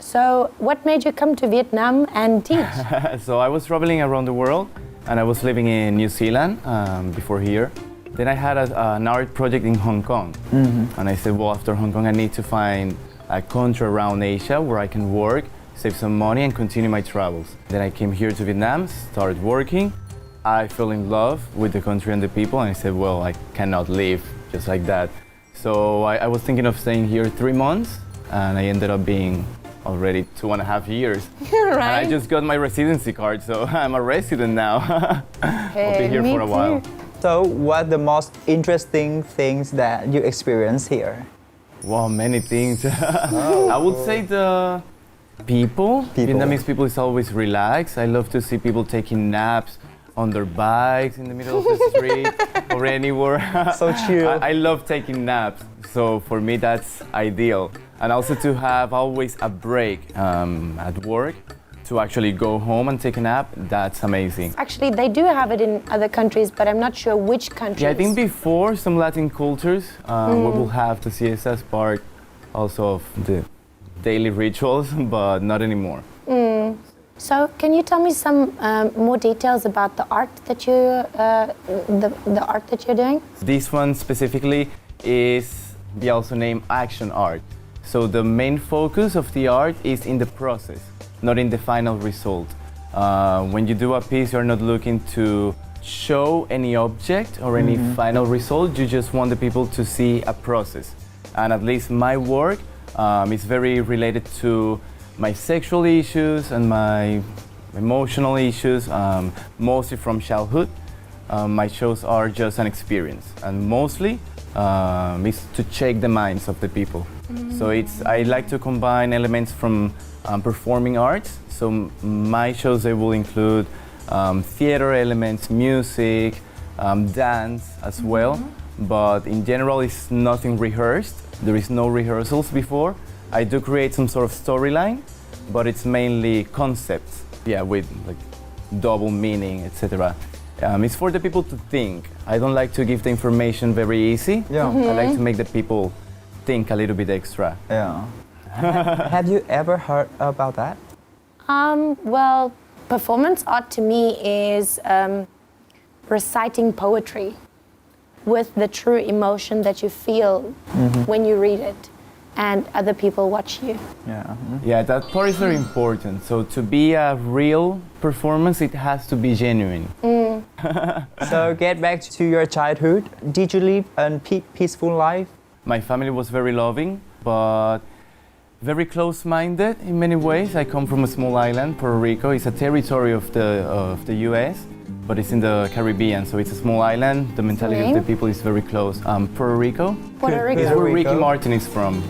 So, what made you come to Vietnam and teach? So I was traveling around the world, and I was living in New Zealand before here. Then I had an art project in Hong Kong, and I said, well, after Hong Kong, I need to find a country around Asia where I can work, save some money, and continue my travels. Then I came here to Vietnam, started working. I fell in love with the country and the people, and I said, well, I cannot leave just like that. So I was thinking of staying here 3 months, and I ended up being already 2.5 years. Right. And I just got my residency card, so I'm a resident now. I'll be here for a while. So, what are the most interesting things that you experience here? Wow, many things. I would say the people. Vietnamese people is always relaxed. I love to see people taking naps on their bikes in the middle of the street or anywhere. So chill. I love taking naps, so for me that's ideal. And also to have always a break at work, to actually go home and take a nap, that's amazing. Actually, they do have it in other countries, but I'm not sure which countries. Yeah, I think before some Latin cultures, we will have the siesta as part also of the daily rituals, but not anymore. So, can you tell me some more details about the art that the art that you're doing? This one specifically is we also name action art. So the main focus of the art is in the process, not in the final result. When you do a piece, you're not looking to show any object or any final result. You just want the people to see a process. And at least my work is very related to my sexual issues and my emotional issues, mostly from childhood. My shows are just an experience, and mostly is to check the minds of the people. So I like to combine elements from performing arts. So my shows, they will include theater elements, music, dance as well. But in general, it's nothing rehearsed. There is no rehearsals before. I do create some sort of storyline, but it's mainly concepts, with like double meaning, etc. It's for the people to think. I don't like to give the information very easy. Yeah. I like to make the people think a little bit extra. Yeah. Have you ever heard about that? Well, performance art to me is reciting poetry with the true emotion that you feel when you read it, and other people watch you. Yeah. Yeah, that part is very important. So to be a real performance, it has to be genuine. So get back to your childhood. Did you live a peaceful life? My family was very loving, but very close-minded in many ways. I come from a small island, Puerto Rico. It's a territory of the U.S., but it's in the Caribbean, so it's a small island. The mentality of the people is very close. Puerto Rico. Puerto Rico. It's where Ricky Martin is from.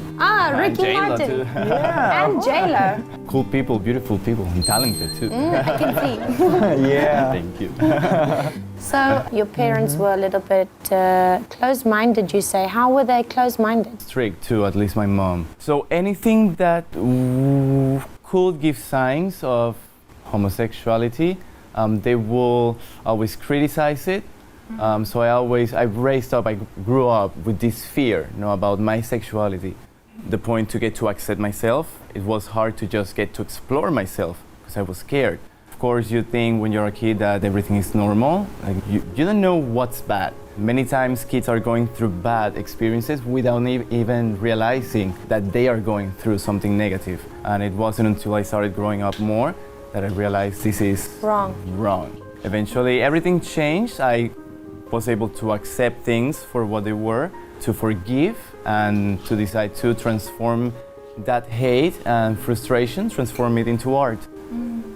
Ricky J-Lo Martin. too. Yeah. And J-Lo. Cool people, beautiful people, and talented too. I can see. Yeah. Thank you. So your parents were a little bit close-minded, you say. How were they close-minded? Strict too, at least my mom. So anything that could give signs of homosexuality, they will always criticize it. So I grew up with this fear, about my sexuality. The point to get to accept myself, it was hard to just get to explore myself because I was scared. Of course, you think when you're a kid that everything is normal. Like you don't know what's bad. Many times kids are going through bad experiences without even realizing that they are going through something negative. And it wasn't until I started growing up more that I realized this is wrong. Eventually, everything changed. I was able to accept things for what they were, to forgive, and to decide to transform that hate and frustration, transform it into art.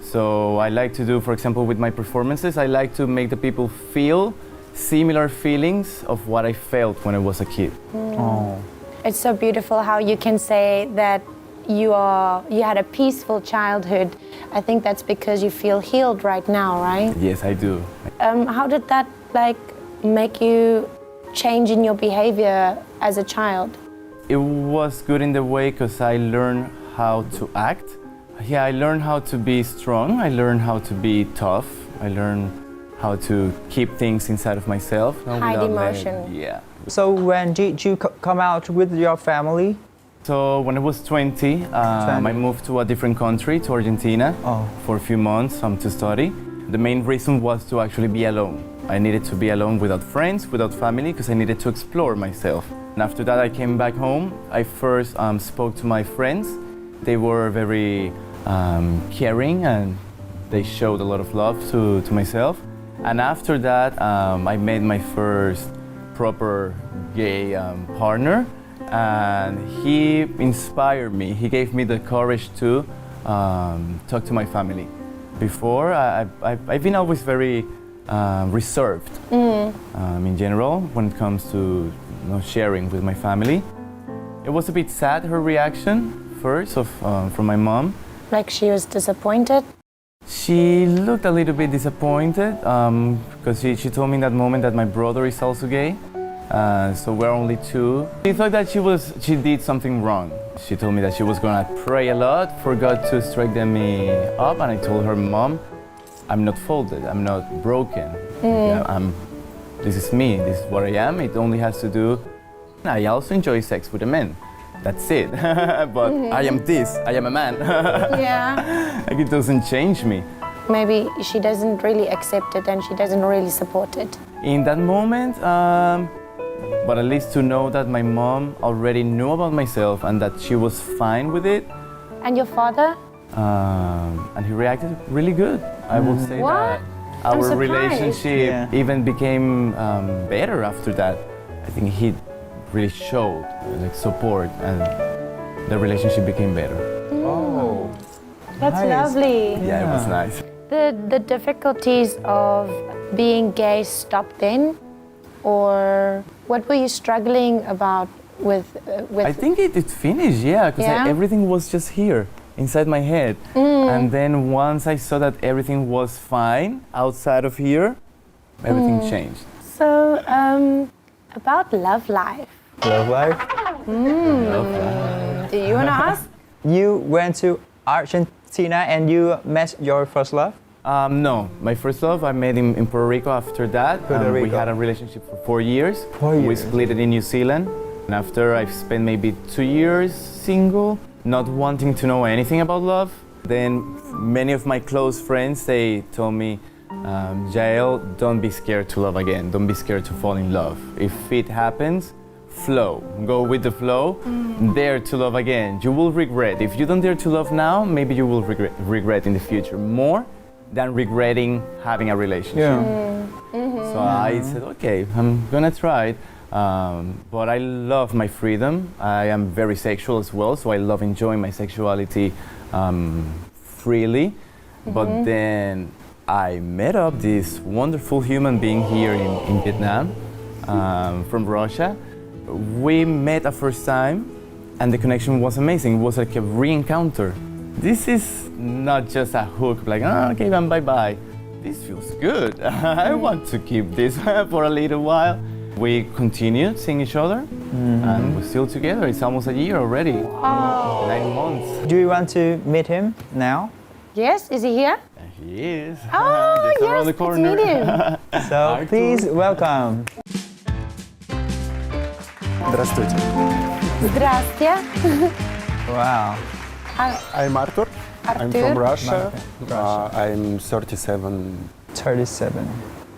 So I like to do, for example, with my performances, I like to make the people feel similar feelings of what I felt when I was a kid. Oh. It's so beautiful how you can say that you had a peaceful childhood. I think that's because you feel healed right now, right? Yes, I do. How did that make you change in your behavior as a child? It was good in the way because I learned how to act. Yeah, I learned how to be strong. I learned how to be tough. I learned how to keep things inside of myself. Hide emotion. Yeah. So when did you come out with your family? So when I was 20, I moved to a different country, to Argentina, for a few months to study. The main reason was to actually be alone. I needed to be alone without friends, without family, because I needed to explore myself. And after that, I came back home. I first spoke to my friends. They were very caring and they showed a lot of love to myself. And after that, I met my first proper gay partner. And he inspired me. He gave me the courage to talk to my family. Before, I've been always very reserved in general when it comes to sharing with my family. It was a bit sad, her reaction first from my mom. Like she was disappointed? She looked a little bit disappointed because she told me in that moment that my brother is also gay. So we're only two. She thought that she did something wrong. She told me that she was gonna pray a lot for God to straighten me up, and I told her, Mom, I'm not folded, I'm not broken. This is me, this is what I am. It only has to do. I also enjoy sex with a man. That's it. But I am this, I am a man. Yeah. Like it doesn't change me. Maybe she doesn't really accept it and she doesn't really support it. In that moment, but at least to know that my mom already knew about myself and that she was fine with it. And your father? And he reacted really good. I would say What? that our relationship even became better after that. I think he really showed support and the relationship became better. Oh, That's nice. lovely. Yeah, it was nice. The difficulties of being gay stopped then? Or what were you struggling about with? I think it finished, because everything was just here, inside my head. And then once I saw that everything was fine outside of here, everything changed. So, about love life. Love life? Love life. Do you want to ask? You went to Argentina and you met your first love? No, my first love I met in Puerto Rico after that. We had a relationship for 4 years. 4 years. We split it in New Zealand. And after I've spent maybe 2 years single, not wanting to know anything about love. Then many of my close friends, they told me, Jael, don't be scared to love again. Don't be scared to fall in love. If it happens, flow. Go with the flow. Dare to love again. You will regret. If you don't dare to love now, maybe you will regret in the future more than regretting having a relationship. So I said, okay, I'm gonna try it. But I love my freedom. I am very sexual as well, so I love enjoying my sexuality freely. But then I met up this wonderful human being here in Vietnam, from Russia. We met a first time and the connection was amazing. It was like a re-encounter. This is not just a hook, like, okay, then bye-bye. This feels good. I want to keep this for a little while. We continued seeing each other and we're still together. It's almost a year already. Wow. 9 months. Do you want to meet him now? Yes, is he here? He is. Oh, Just around the yes, corner. let's meet him. So please welcome. Здравствуйте. Здравствуйте. Wow. I'm Arthur. I'm from Russia. I'm 37. 37.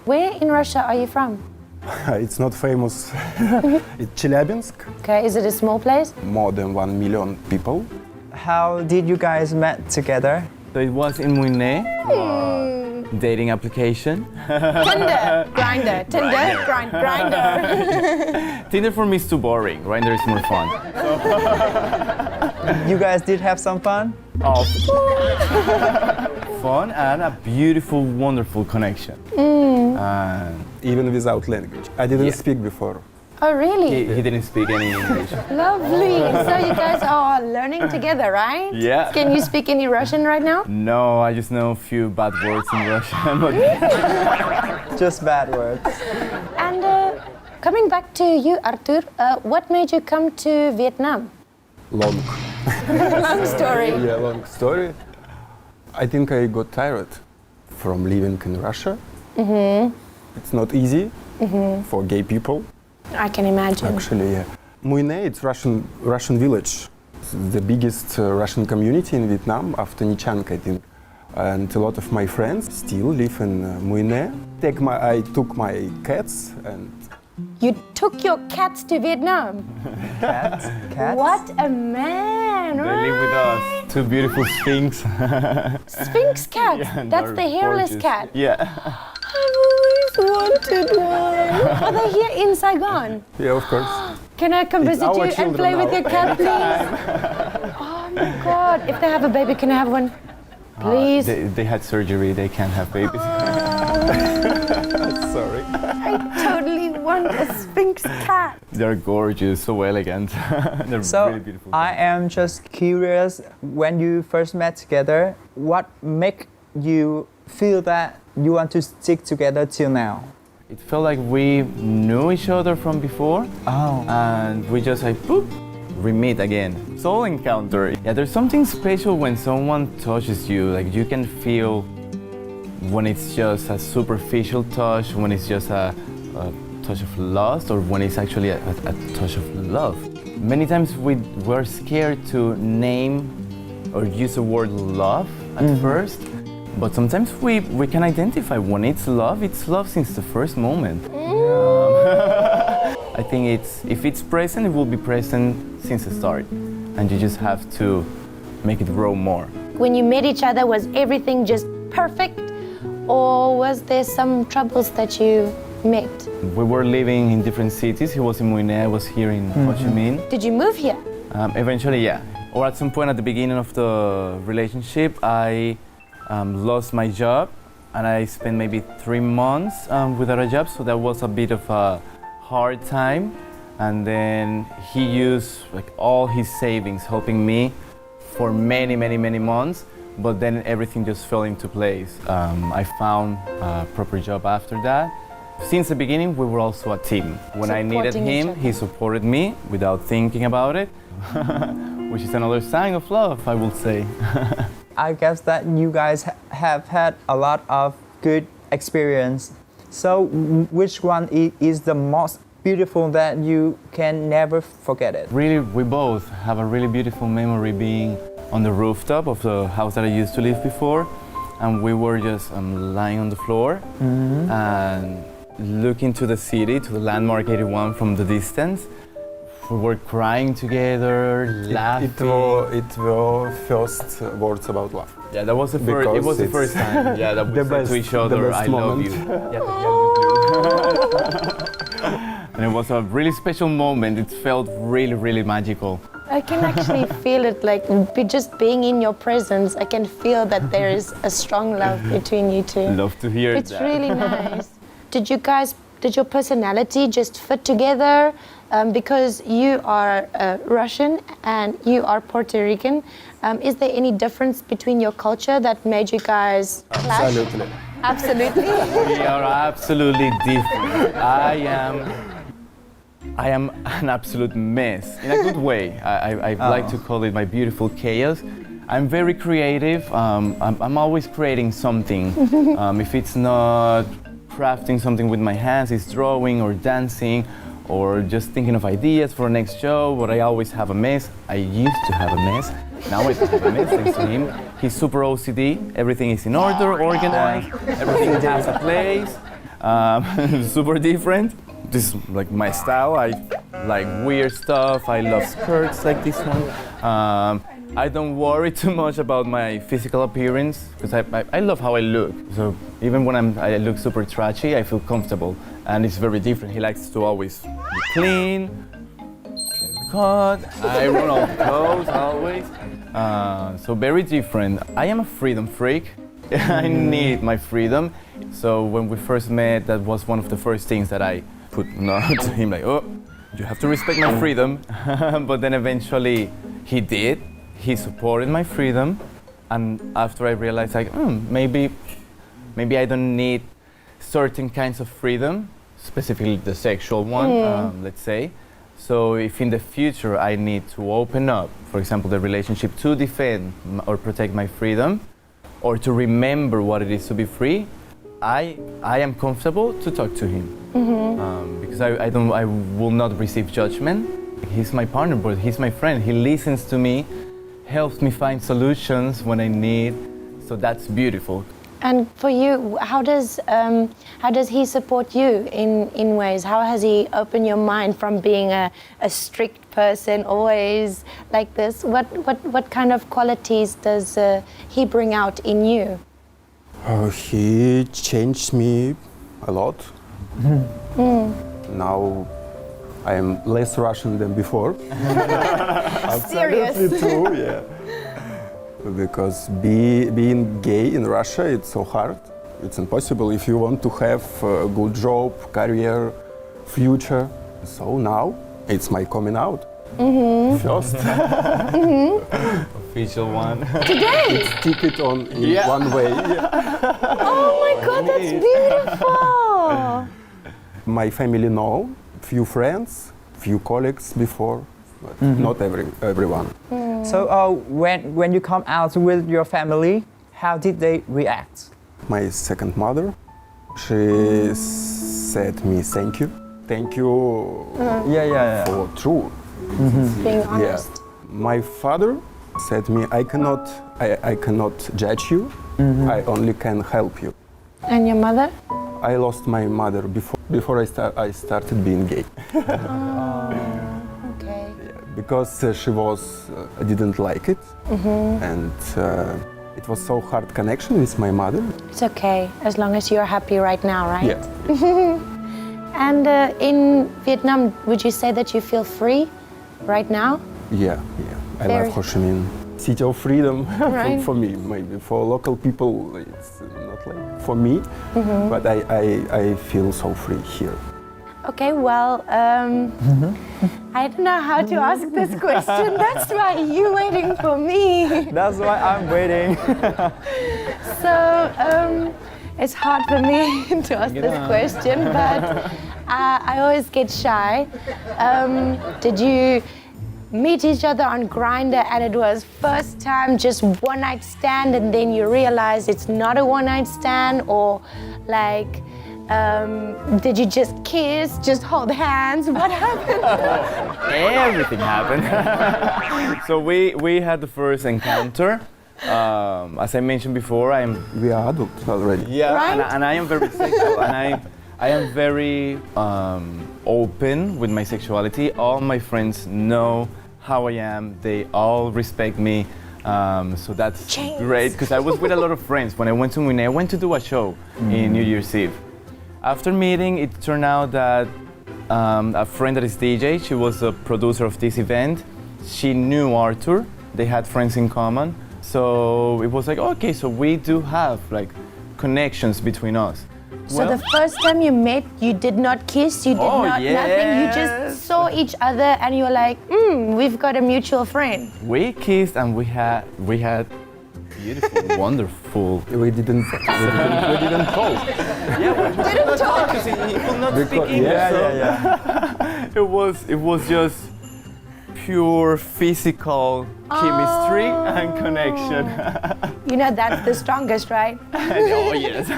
Where in Russia are you from? It's not famous. It's Chelyabinsk. Okay, is it a small place? More than 1 million people. How did you guys met together? So it was in Muine, dating application. Tinder, Grinder, Tinder, Grinder. Tinder for me is too boring. Grindr is more fun. You guys did have some fun? Fun and a beautiful, wonderful connection. Even without language. I didn't speak before. Oh, really? He didn't speak any English. Lovely. So you guys are learning together, right? Yeah. Can you speak any Russian right now? No, I just know a few bad words in Russian. But Just bad words. And coming back to you, Arthur, what made you come to Vietnam? Long. Long story. Yeah, long story. I think I got tired from living in Russia. It's not easy for gay people. I can imagine. Actually, yeah. Muine, it's Russian village. the biggest Russian community in Vietnam after NHANH, I think. And a lot of my friends still live in Muine. I took my cats and... You took your cats to Vietnam? Cats? What a man! They live with us. Two beautiful Sphinx. Sphinx cats? Yeah, That's the hairless gorgeous. cat? Yeah. I've always wanted one. Are they here in Saigon? Yeah, of course. Can I come It's visit our you and children play with now. your cat, please? Oh my God. If they have a baby, can I have one? Please? They had surgery, they can't have babies. Sorry. I totally want a Sphinx cat. They're gorgeous, so elegant. They're So really beautiful. I am just curious, when you first met together, what make you feel that you want to stick together till now? It felt like we knew each other from before, and we just like, boop, we meet again. Soul encounter. Yeah, there's something special when someone touches you. Like you can feel when it's just a superficial touch, when it's just a touch of lust, or when it's actually a touch of love. Many times we're scared to name or use the word love at first, but sometimes we can identify when it's love since the first moment. I think if it's present, it will be present since the start, and you just have to make it grow more. When you met each other, was everything just perfect? Or was there some troubles that you met? We were living in different cities. He was in Muine, I was here in Ho Chi Minh. Did you move here? Eventually, yeah. Or at some point at the beginning of the relationship, I lost my job, and I spent maybe 3 months without a job, so that was a bit of a hard time. And then he used like all his savings helping me for many months, but then everything just fell into place. I found a proper job after that. Since the beginning, we were also a team. When I needed him, he supported me without thinking about it, which is another sign of love, I will say. I guess that you guys have had a lot of good experience. So which one is the most beautiful that you can never forget it? Really, we both have a really beautiful memory being on the rooftop of the house that I used to live before, and we were just lying on the floor and looking to the city, to the landmark 81 from the distance. We were crying together, laughing. It were first words about love. Yeah, that was the first. It was the first time. Yeah, that we said to each other, "I love you." And it was a really special moment. It felt really magical. I can actually feel it, like just being in your presence, I can feel that there is a strong love between you two. Love to hear It's that. really nice. Did your personality just fit together? Because you are Russian and you are Puerto Rican, is there any difference between your culture that made you guys clash? Absolutely. Absolutely. We are absolutely different. I am an absolute mess, in a good way. I like to call it my beautiful chaos. I'm very creative. I'm always creating something. If it's not crafting something with my hands, it's drawing or dancing or just thinking of ideas for a next show, but I always have a mess. I used to have a mess. Now I don't have a mess thanks to him. He's super OCD. Everything is in order, organized. Everything has a place. Super different. This is like my style. I like weird stuff. I love skirts like this one. I don't worry too much about my physical appearance because I love how I look. So even when I look super trashy, I feel comfortable, and it's very different. He likes to always be clean, cut. I run all the clothes always. So very different. I am a freedom freak. I need my freedom. So when we first met, that was one of the first things that I put to him, like, oh, you have to respect my freedom. But then eventually he did. He supported my freedom, and after I realized, like, maybe I don't need certain kinds of freedom, specifically the sexual one, let's say. So if in the future I need to open up, for example, the relationship to defend or protect my freedom, or to remember what it is to be free, I am comfortable to talk to him because I will not receive judgment. he's my partner, but he's my friend. He listens to me, helps me find solutions when I need. So that's beautiful. And for you, how does he support you in ways? How has he opened your mind from being a strict person, always like this? What kind of qualities does he bring out in you? He changed me a lot. Now I am less Russian than before. Serious? Absolutely true, yeah. Because being gay in Russia, it's so hard. It's impossible if you want to have a good job, career, future. So now it's my coming out. First. Official one. Today? It's ticket on in one way. Yeah. Oh my God, that's beautiful! My family know, few friends, few colleagues before, but not everyone. So when you come out with your family, how did they react? My second mother, she said me thank you for true. Being honest. Yeah. My father said me I cannot judge you. I only can help you. And your mother? I lost my mother before I started being gay. Okay. Because she didn't like it, and it was so hard connection with my mother. It's okay, as long as you're happy right now, right? Yeah. And in Vietnam, would you say that you feel free right now? Yeah. I love Ho Chi Minh. City of freedom Right. for me. Maybe for local people, it's not like for me, but I feel so free here. Okay, well, I don't know how to ask this question. That's why you're waiting for me. That's why I'm waiting. So, it's hard for me to ask this question, but I always get shy. Did you meet each other on Grindr and it was first time just one night stand and then you realize it's not a one night stand, or like did you just kiss, just hold hands? What happened? Everything happened. So we had the first encounter. As I mentioned before, We are adults already. Right? and I am very sexual, and I am very open with my sexuality. All my friends know how I am. They all respect me. So that's great, because I was with a lot of friends. When I went to Munich, I went to do a show in New Year's Eve. After meeting, it turned out that a friend that is DJ, she was a producer of this event. She knew Arthur. They had friends in common. So it was like, okay, so we do have like connections between us. So the first time you met, you did not kiss, you did nothing, you just saw each other and you were like, we've got a mutual friend. We kissed and we had beautiful, wonderful. We didn't talk. Yeah, we didn't talk because he could not speak English. It was just pure physical chemistry and connection. You know, that's the strongest, right? Oh yes.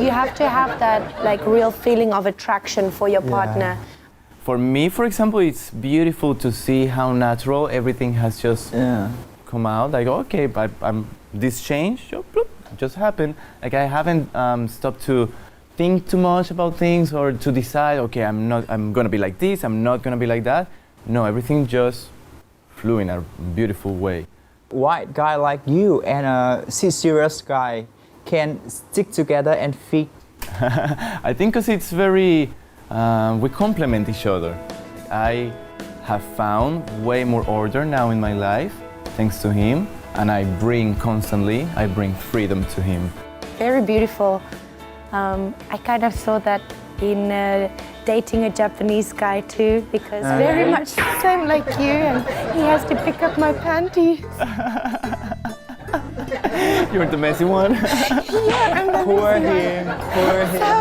You have to have that like real feeling of attraction for your partner. For me, for example, it's beautiful to see how natural everything has just come out. Like, okay, but this change just happened. Like, I haven't stopped to think too much about things or to decide, okay, I'm gonna be like this, I'm not gonna be like that. No, everything just flew in a beautiful way. White guy like you and a serious guy can stick together and fit. I think because it's very, we complement each other. I have found way more order now in my life, thanks to him, and I bring freedom to him. Very beautiful. I kind of saw that in dating a Japanese guy too, because very much the same like you, and he has to pick up my panties. You're the messy one. Yeah, I'm the Poor messy one. him,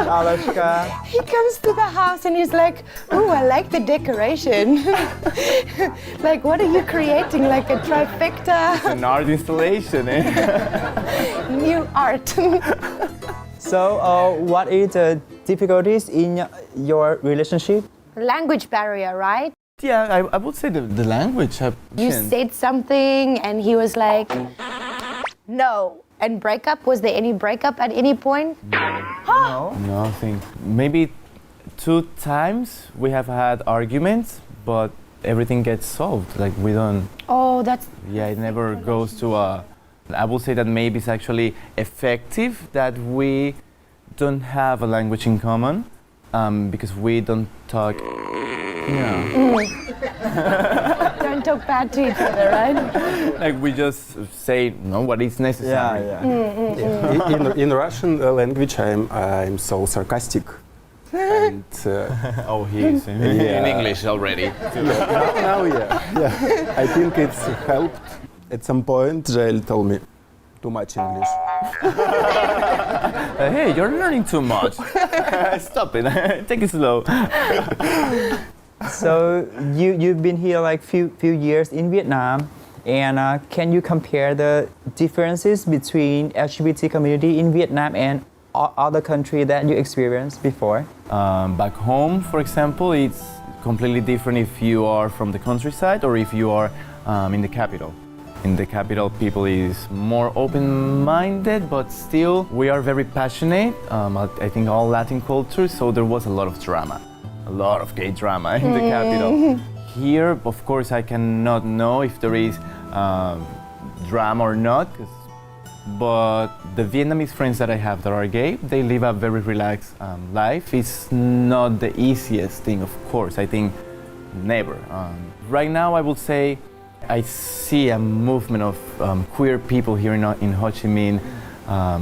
Alushka. He comes to the house and he's like, ooh, I like the decoration. Like, what are you creating? Like a trifecta? An art installation, eh? New art. So, what is the difficulties in your relationship? Language barrier, right? Yeah, I would say the language. You said something and he was like, no. And breakup, was there any breakup at any point? No. Nothing. Maybe 2 times we have had arguments, but everything gets solved. Like we don't. Oh, that's. Yeah, it never goes to a. I will say that maybe it's actually effective that we don't have a language in common, because we don't talk. Don't talk bad to each other, right? Like we just say what is necessary. In Russian language, I'm so sarcastic. And, Oh, he is in English already. now, yeah. I think it's helped. At some point, Jael told me too much English. Hey, you're learning too much. Stop it. Take it slow. So you've been here like few years in Vietnam, and can you compare the differences between LGBT community in Vietnam and other country that you experienced before? Back home, for example, it's completely different if you are from the countryside or if you are in the capital. In the capital, people is more open-minded, but still we are very passionate. I think all Latin cultures, so there was a lot of drama. A lot of gay drama in the capital. Here, of course, I cannot know if there is drama or not, but the Vietnamese friends that I have that are gay, they live a very relaxed life. It's not the easiest thing, of course, I think never. Right now, I would say I see a movement of queer people here in Ho Chi Minh,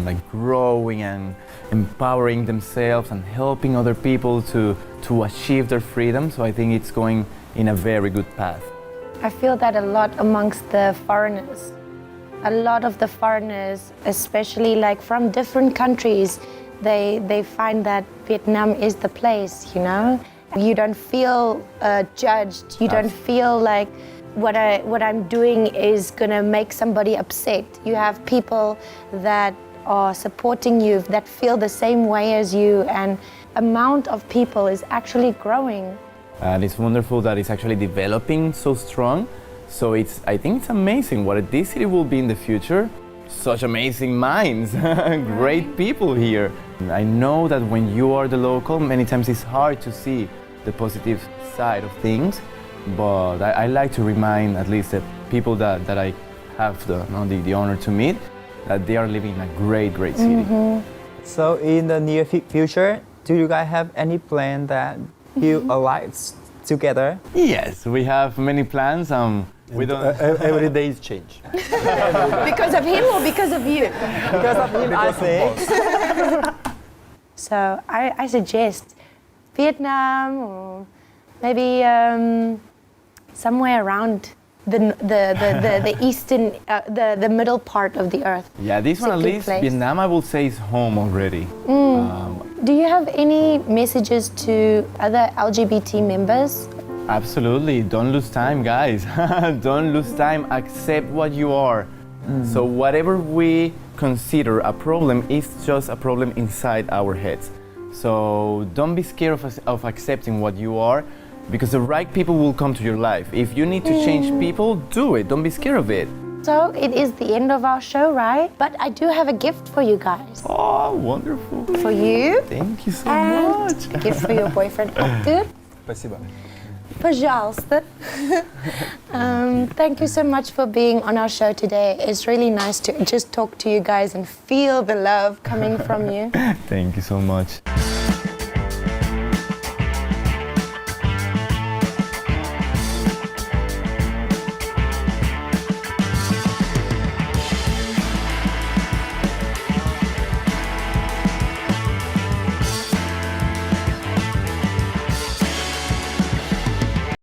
like growing and empowering themselves and helping other people to achieve their freedom. So I think it's going in a very good path. I feel that a lot amongst the foreigners. A lot of the foreigners, especially like from different countries, they find that Vietnam is the place, you know? You don't feel judged. You don't feel like what I'm doing is gonna make somebody upset. You have people that are supporting you, that feel the same way as you, and amount of people is actually growing. And it's wonderful that it's actually developing so strong. So I think it's amazing what this city will be in the future. Such amazing minds, great people here. I know that when you are the local, many times it's hard to see the positive side of things, but I like to remind at least the people that I have the honor to meet, that they are living in a great city. Mm-hmm. So in the near future, do you guys have any plan that you alive together? Yes, we have many plans. We don't. Every day is change. Because of him or because of you? Because of him, I think. So I suggest Vietnam, or maybe somewhere around the eastern, the middle part of the earth. Yeah, this one at least, place. Vietnam, I will say, is home already. Do you have any messages to other LGBT members? Absolutely. Don't lose time, guys. Don't lose time. Accept what you are. So whatever we consider a problem is just a problem inside our heads. So don't be scared of accepting what you are, because the right people will come to your life. If you need to change people, do it. Don't be scared of it. So it is the end of our show, right? But I do have a gift for you guys. Oh, wonderful. For you. Thank you so and much. A gift for your boyfriend. Good? Спасибо. Пожалуйста. Thank you so much for being on our show today. It's really nice to just talk to you guys and feel the love coming from you. Thank you so much.